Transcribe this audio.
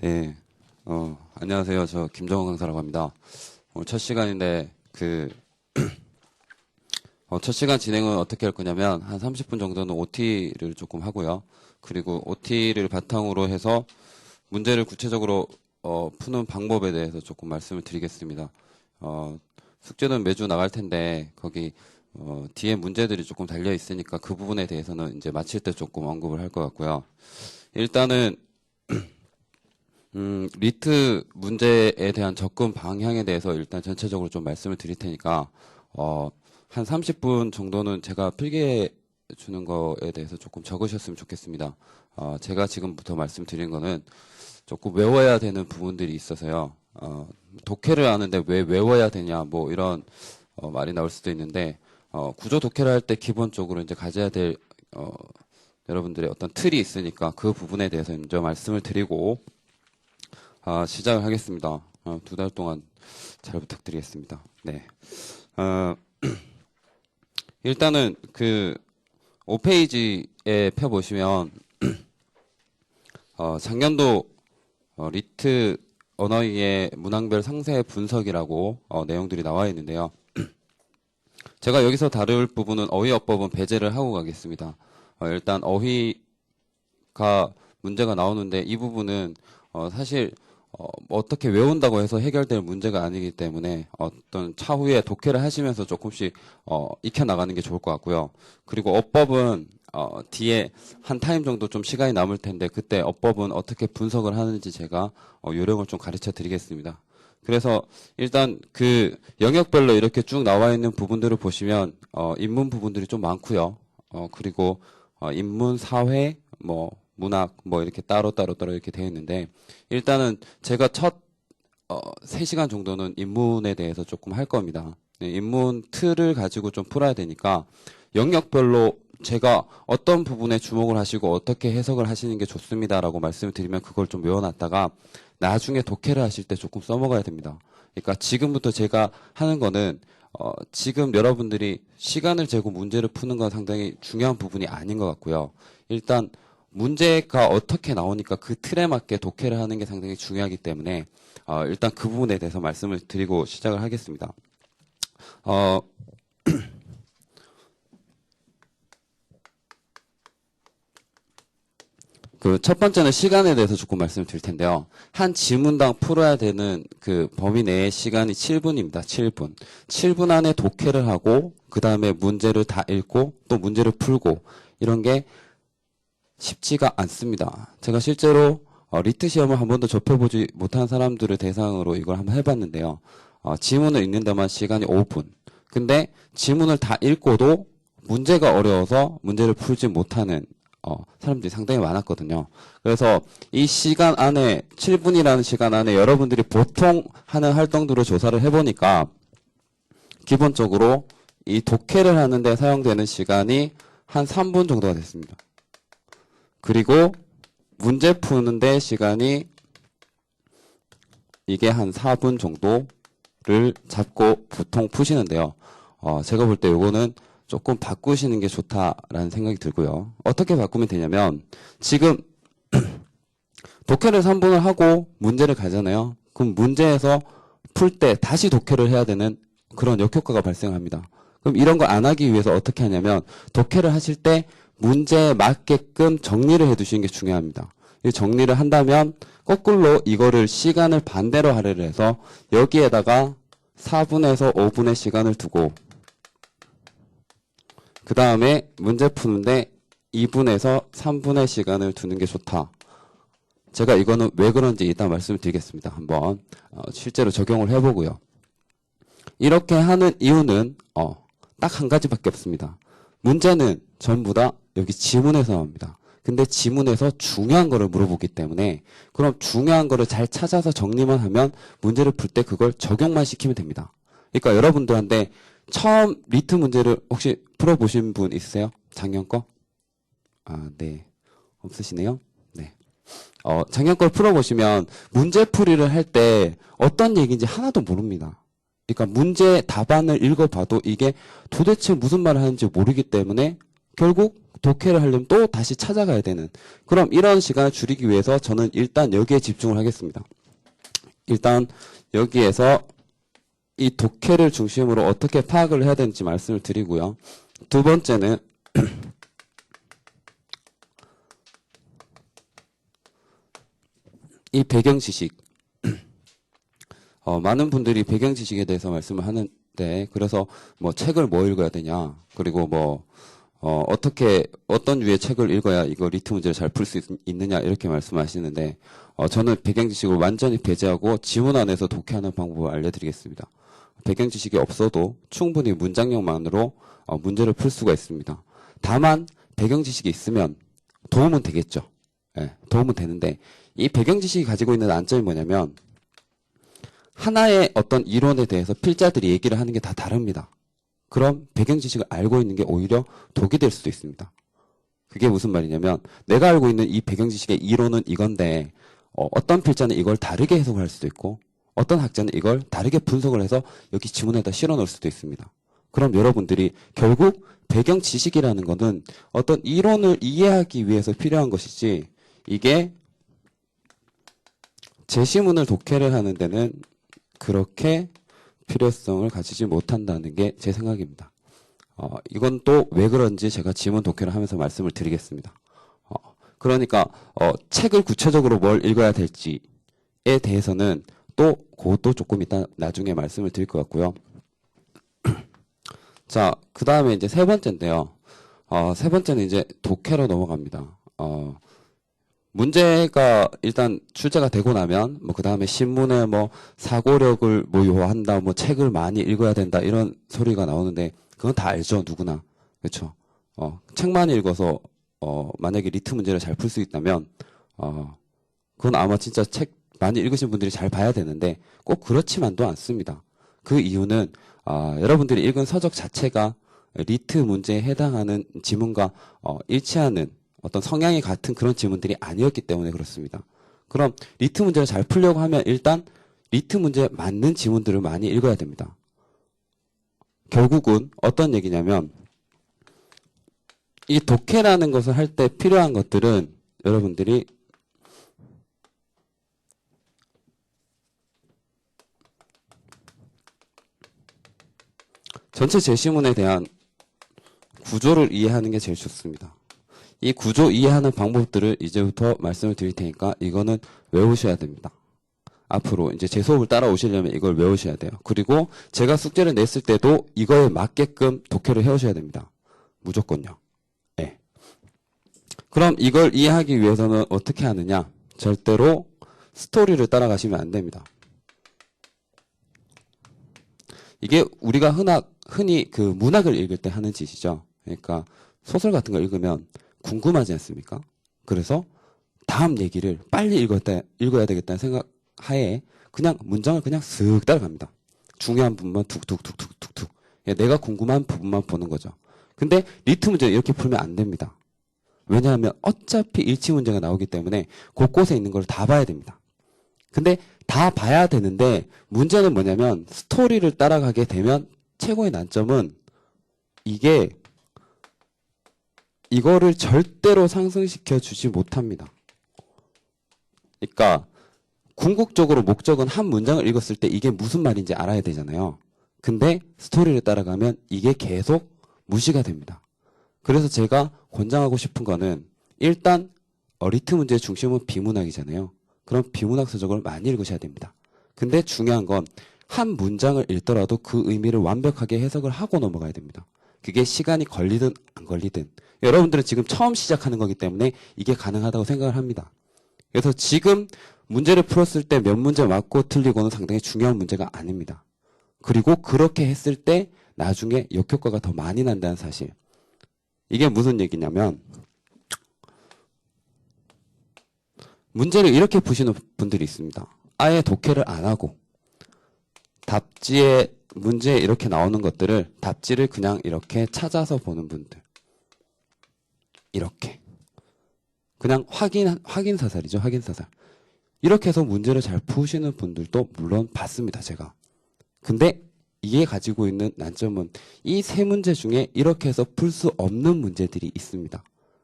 네, 안녕하세요. 저 김정은 강사라고 합니다. 오늘 첫 시간인데, 첫 시간 진행은 어떻게 할 거냐면, 한 30분 정도는 OT를 조금 하고요. 그리고 OT를 바탕으로 해서 문제를 구체적으로, 푸는 방법에 대해서 조금 말씀을 드리겠습니다. 숙제는 매주 나갈 텐데, 거기, 뒤에 문제들이 조금 달려 있으니까 그 부분에 대해서는 이제 마칠 때 조금 언급을 할 것 같고요. 일단은, 리트 문제에 대한 접근 방향에 대해서 일단 전체적으로 좀 말씀을 드릴 테니까, 한 30분 정도는 제가 필기해 주는 거에 대해서 조금 적으셨으면 좋겠습니다. 제가 지금부터 말씀드린 거는 조금 외워야 되는 부분들이 있어서요. 독해를 하는데 왜 외워야 되냐, 뭐 이런 말이 나올 수도 있는데, 구조 독해를 할 때 기본적으로 이제 가져야 될, 여러분들의 어떤 틀이 있으니까 그 부분에 대해서 먼저 말씀을 드리고, 시작을 하겠습니다. 2달 동안 잘 부탁드리겠습니다. 네. 일단은 5페이지에 펴보시면, 작년도, 리트 언어의 문항별 상세 분석이라고, 내용들이 나와 있는데요. 제가 여기서 다룰 부분은 어휘어법은 배제를 하고 가겠습니다. 일단 어휘가 문제가 나오는데 이 부분은, 사실, 어떻게 외운다고 해서 해결될 문제가 아니기 때문에 어떤 차후에 독해를 하시면서 조금씩 익혀나가는 게 좋을 것 같고요. 그리고 어법은 뒤에 한 타임 정도 좀 시간이 남을 텐데 그때 어법은 어떻게 분석을 하는지 제가 요령을 좀 가르쳐 드리겠습니다. 그래서 일단 그 영역별로 이렇게 쭉 나와 있는 부분들을 보시면 인문 부분들이 좀 많고요. 그리고 인문, 사회, 뭐 문학 뭐 이렇게 따로 이렇게 되어 있는데 일단은 제가 첫 3시간 정도는 인문에 대해서 조금 할 겁니다. 네, 인문 틀을 가지고 좀 풀어야 되니까 영역별로 제가 어떤 부분에 주목을 하시고 어떻게 해석을 하시는 게 좋습니다라고 말씀을 드리면 그걸 좀 외워놨다가 나중에 독해를 하실 때 조금 써먹어야 됩니다. 그러니까 지금부터 제가 하는 거는 지금 여러분들이 시간을 재고 문제를 푸는 건 상당히 중요한 부분이 아닌 것 같고요. 일단 문제가 어떻게 나오니까 그 틀에 맞게 독해를 하는 게 상당히 중요하기 때문에 일단 그 부분에 대해서 말씀을 드리고 시작을 하겠습니다. 그 첫 번째는 시간에 대해서 조금 말씀을 드릴 텐데요. 한 지문당 풀어야 되는 그 범위 내의 시간이 7분입니다. 7분. 7분 안에 독해를 하고 그 다음에 문제를 다 읽고 또 문제를 풀고 이런 게 쉽지가 않습니다. 제가 실제로 리트 시험을 한 번도 접해보지 못한 사람들을 대상으로 이걸 한번 해봤는데요. 지문을 읽는 데만 시간이 5분. 근데 지문을 다 읽고도 문제가 어려워서 문제를 풀지 못하는 사람들이 상당히 많았거든요. 그래서 이 시간 안에 7분이라는 시간 안에 여러분들이 보통 하는 활동들을 조사를 해보니까 기본적으로 이 독해를 하는데 사용되는 시간이 한 3분 정도가 됐습니다. 그리고 문제 푸는데 시간이 이게 한 4분 정도를 잡고 보통 푸시는데요. 제가 볼 때 요거는 조금 바꾸시는 게 좋다라는 생각이 들고요. 어떻게 바꾸면 되냐면 지금 독해를 3분을 하고 문제를 가잖아요. 그럼 문제에서 풀 때 다시 독해를 해야 되는 그런 역효과가 발생합니다. 그럼 이런 거 안 하기 위해서 어떻게 하냐면 독해를 하실 때 문제에 맞게끔 정리를 해두시는 게 중요합니다. 이 정리를 한다면 거꾸로 이거를 시간을 반대로 할애를 해서 여기에다가 4분에서 5분의 시간을 두고 그 다음에 문제 푸는데 2분에서 3분의 시간을 두는 게 좋다. 제가 이거는 왜 그런지 이따 말씀을 드리겠습니다. 한번 실제로 적용을 해보고요. 이렇게 하는 이유는 딱 한 가지밖에 없습니다. 문제는 전부 다 여기 지문에서 나옵니다. 근데 지문에서 중요한 거를 물어보기 때문에 그럼 중요한 거를 잘 찾아서 정리만 하면 문제를 풀 때 그걸 적용만 시키면 됩니다. 그러니까 여러분들한테 처음 리트 문제를 혹시 풀어보신 분 있으세요? 작년 거? 네. 없으시네요? 네. 작년 걸 풀어보시면 문제풀이를 할 때 어떤 얘기인지 하나도 모릅니다. 그러니까 문제 답안을 읽어봐도 이게 도대체 무슨 말을 하는지 모르기 때문에 결국 독해를 하려면 또 다시 찾아가야 되는, 그럼 이런 시간을 줄이기 위해서 저는 일단 여기에 집중을 하겠습니다. 일단 여기에서 이 독해를 중심으로 어떻게 파악을 해야 되는지 말씀을 드리고요. 두 번째는 이 배경 지식. 많은 분들이 배경 지식에 대해서 말씀을 하는데, 그래서 뭐 책을 뭐 읽어야 되냐, 그리고 뭐 어떻게 어떤 류의 책을 읽어야 이거 리트 문제를 잘 풀 수 있느냐 이렇게 말씀하시는데, 저는 배경 지식을 완전히 배제하고 지문 안에서 독해하는 방법을 알려드리겠습니다. 배경 지식이 없어도 충분히 문장력만으로 문제를 풀 수가 있습니다. 다만 배경 지식이 있으면 도움은 되겠죠. 네, 도움은 되는데, 이 배경 지식이 가지고 있는 단점이 뭐냐면 하나의 어떤 이론에 대해서 필자들이 얘기를 하는 게 다 다릅니다. 그럼 배경 지식을 알고 있는 게 오히려 독이 될 수도 있습니다. 그게 무슨 말이냐면, 내가 알고 있는 이 배경 지식의 이론은 이건데 어떤 필자는 이걸 다르게 해석을 할 수도 있고 어떤 학자는 이걸 다르게 분석을 해서 여기 지문에다 실어 놓을 수도 있습니다. 그럼 여러분들이 결국 배경 지식이라는 거는 어떤 이론을 이해하기 위해서 필요한 것이지, 이게 제시문을 독해를 하는 데는 그렇게 필요성을 가지지 못한다는 게 제 생각입니다. 이건 또 왜 그런지 제가 지문 독해를 하면서 말씀을 드리겠습니다. 그러니까 책을 구체적으로 뭘 읽어야 될지에 대해서는 또 그것도 조금 이따 나중에 말씀을 드릴 것 같고요. 자, 그 다음에 이제 세 번째인데요. 세 번째는 이제 독해로 넘어갑니다. 문제가 일단 출제가 되고 나면 뭐 그 다음에 신문에 뭐 사고력을 뭐 요한다, 뭐 책을 많이 읽어야 된다 이런 소리가 나오는데, 그건 다 알죠, 누구나. 그렇죠? 책만 읽어서 만약에 리트 문제를 잘 풀 수 있다면 그건 아마 진짜 책 많이 읽으신 분들이 잘 봐야 되는데, 꼭 그렇지만도 않습니다. 그 이유는 여러분들이 읽은 서적 자체가 리트 문제에 해당하는 지문과 일치하는 어떤 성향이 같은 그런 지문들이 아니었기 때문에 그렇습니다. 그럼 리트 문제를 잘 풀려고 하면 일단 리트 문제에 맞는 지문들을 많이 읽어야 됩니다. 결국은 어떤 얘기냐면, 이 독해라는 것을 할 때 필요한 것들은 여러분들이 전체 제시문에 대한 구조를 이해하는 게 제일 좋습니다. 이 구조 이해하는 방법들을 이제부터 말씀을 드릴 테니까 이거는 외우셔야 됩니다. 앞으로 이제 제 수업을 따라오시려면 이걸 외우셔야 돼요. 그리고 제가 숙제를 냈을 때도 이거에 맞게끔 독해를 해오셔야 됩니다. 무조건요. 네. 그럼 이걸 이해하기 위해서는 어떻게 하느냐? 절대로 스토리를 따라가시면 안 됩니다. 이게 우리가 흔히 그 문학을 읽을 때 하는 짓이죠. 그러니까 소설 같은 거 읽으면 궁금하지 않습니까? 그래서 다음 얘기를 빨리 읽어야 되겠다는 생각 하에 그냥 문장을 그냥 쓱 따라갑니다. 중요한 부분만 툭툭툭툭툭툭. 내가 궁금한 부분만 보는 거죠. 근데 리트 문제는 이렇게 풀면 안 됩니다. 왜냐하면 어차피 일치 문제가 나오기 때문에 곳곳에 있는 걸 다 봐야 됩니다. 근데 다 봐야 되는데 문제는 뭐냐면, 스토리를 따라가게 되면 최고의 난점은 이거를 절대로 상승시켜 주지 못합니다. 그러니까 궁극적으로 목적은 한 문장을 읽었을 때 이게 무슨 말인지 알아야 되잖아요. 근데 스토리를 따라가면 이게 계속 무시가 됩니다. 그래서 제가 권장하고 싶은 거는, 일단 리트 문제의 중심은 비문학이잖아요. 그럼 비문학 서적을 많이 읽으셔야 됩니다. 근데 중요한 건 한 문장을 읽더라도 그 의미를 완벽하게 해석을 하고 넘어가야 됩니다. 그게 시간이 걸리든 안 걸리든. 여러분들은 지금 처음 시작하는 거기 때문에 이게 가능하다고 생각을 합니다. 그래서 지금 문제를 풀었을 때 몇 문제 맞고 틀리고는 상당히 중요한 문제가 아닙니다. 그리고 그렇게 했을 때 나중에 역효과가 더 많이 난다는 사실. 이게 무슨 얘기냐면, 문제를 이렇게 푸시는 분들이 있습니다. 아예 독해를 안 하고 답지에 문제에 이렇게 나오는 것들을 답지를 그냥 이렇게 찾아서 보는 분들. 이렇게. 그냥 확인 사살이죠. 확인 사살. 이렇게 해서 문제를 잘 푸시는 분들도 물론 봤습니다. 제가. 근데 이게 가지고 있는 난점은 이 세 문제 중에 이렇게 해서 풀 수 없는 문제들이 있습니다.